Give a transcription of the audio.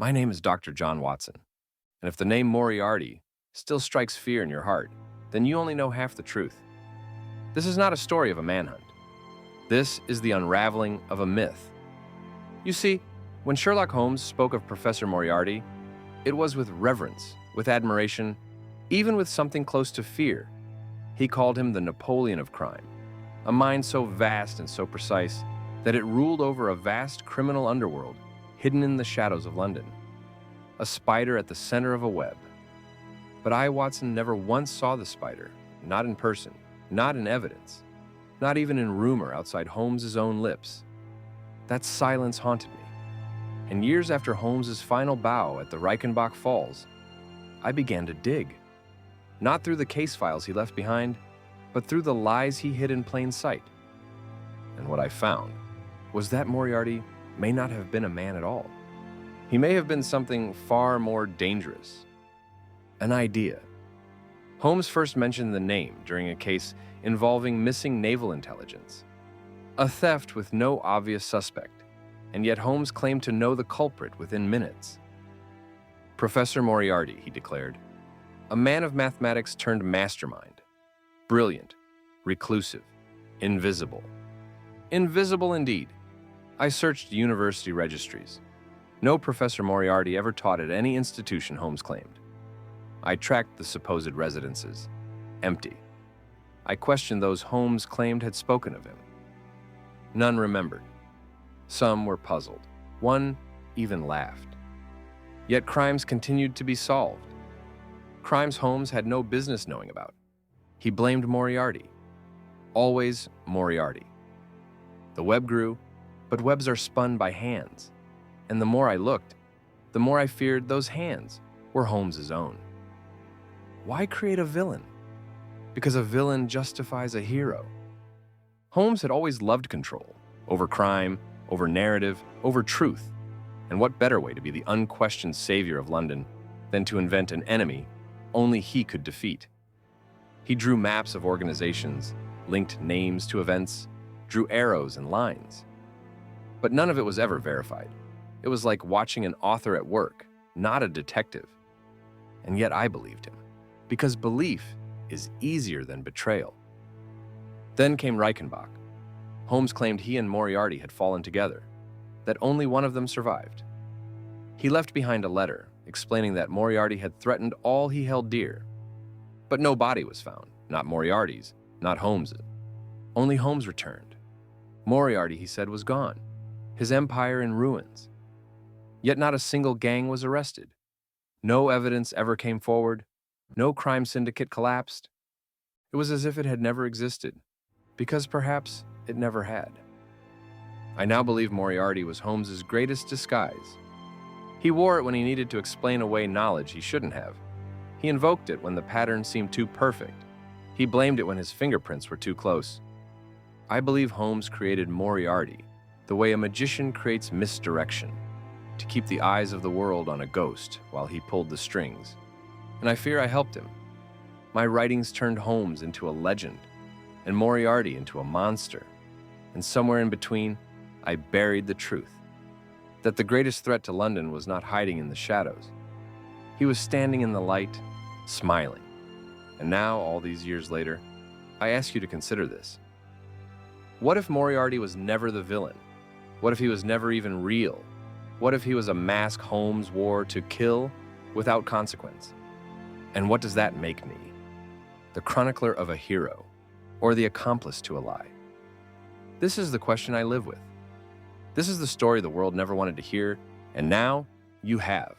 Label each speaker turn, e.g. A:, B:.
A: My name is Dr. John Watson, and if the name Moriarty still strikes fear in your heart, then you only know half the truth. This is not a story of a manhunt. This is the unraveling of a myth. You see, when Sherlock Holmes spoke of Professor Moriarty, it was with reverence, with admiration, even with something close to fear. He called him the Napoleon of Crime, a mind so vast and so precise that it ruled over a vast criminal underworld hidden in the shadows of London, a spider at the center of a web. But I, Watson, never once saw the spider, not in person, not in evidence, not even in rumor outside Holmes's own lips. That silence haunted me. And years after Holmes's final bow at the Reichenbach Falls, I began to dig. Not through the case files he left behind, but through the lies he hid in plain sight. And what I found was that Moriarty may not have been a man at all. He may have been something far more dangerous. An idea. Holmes first mentioned the name during a case involving missing naval intelligence. A theft with no obvious suspect, and yet Holmes claimed to know the culprit within minutes. Professor Moriarty, he declared, a man of mathematics turned mastermind. Brilliant, reclusive, invisible. Invisible indeed. I searched university registries. No Professor Moriarty ever taught at any institution, Holmes claimed. I tracked the supposed residences. Empty. I questioned those Holmes claimed had spoken of him. None remembered. Some were puzzled. One even laughed. Yet crimes continued to be solved. Crimes Holmes had no business knowing about. He blamed Moriarty. Always Moriarty. The web grew, but webs are spun by hands. And the more I looked, the more I feared those hands were Holmes's own. Why create a villain? Because a villain justifies a hero. Holmes had always loved control, over crime, over narrative, over truth. And what better way to be the unquestioned savior of London than to invent an enemy only he could defeat? He drew maps of organizations, linked names to events, drew arrows and lines. But none of it was ever verified. It was like watching an author at work, not a detective. And yet I believed him, because belief is easier than betrayal. Then came Reichenbach. Holmes claimed he and Moriarty had fallen together, that only one of them survived. He left behind a letter explaining that Moriarty had threatened all he held dear. But no body was found, not Moriarty's, not Holmes's. Only Holmes returned. Moriarty, he said, was gone, his empire in ruins. Yet not a single gang was arrested. No evidence ever came forward. No crime syndicate collapsed. It was as if it had never existed, because perhaps it never had. I now believe Moriarty was Holmes's greatest disguise. He wore it when he needed to explain away knowledge he shouldn't have. He invoked it when the pattern seemed too perfect. He blamed it when his fingerprints were too close. I believe Holmes created Moriarty the way a magician creates misdirection, to keep the eyes of the world on a ghost while he pulled the strings. And I fear I helped him. My writings turned Holmes into a legend, and Moriarty into a monster. And somewhere in between, I buried the truth. That the greatest threat to London was not hiding in the shadows. He was standing in the light, smiling. And now, all these years later, I ask you to consider this. What if Moriarty was never the villain? What if he was never even real? What if he was a mask Holmes wore to kill without consequence? And what does that make me? The chronicler of a hero, or the accomplice to a lie? This is the question I live with. This is the story the world never wanted to hear, and now you have.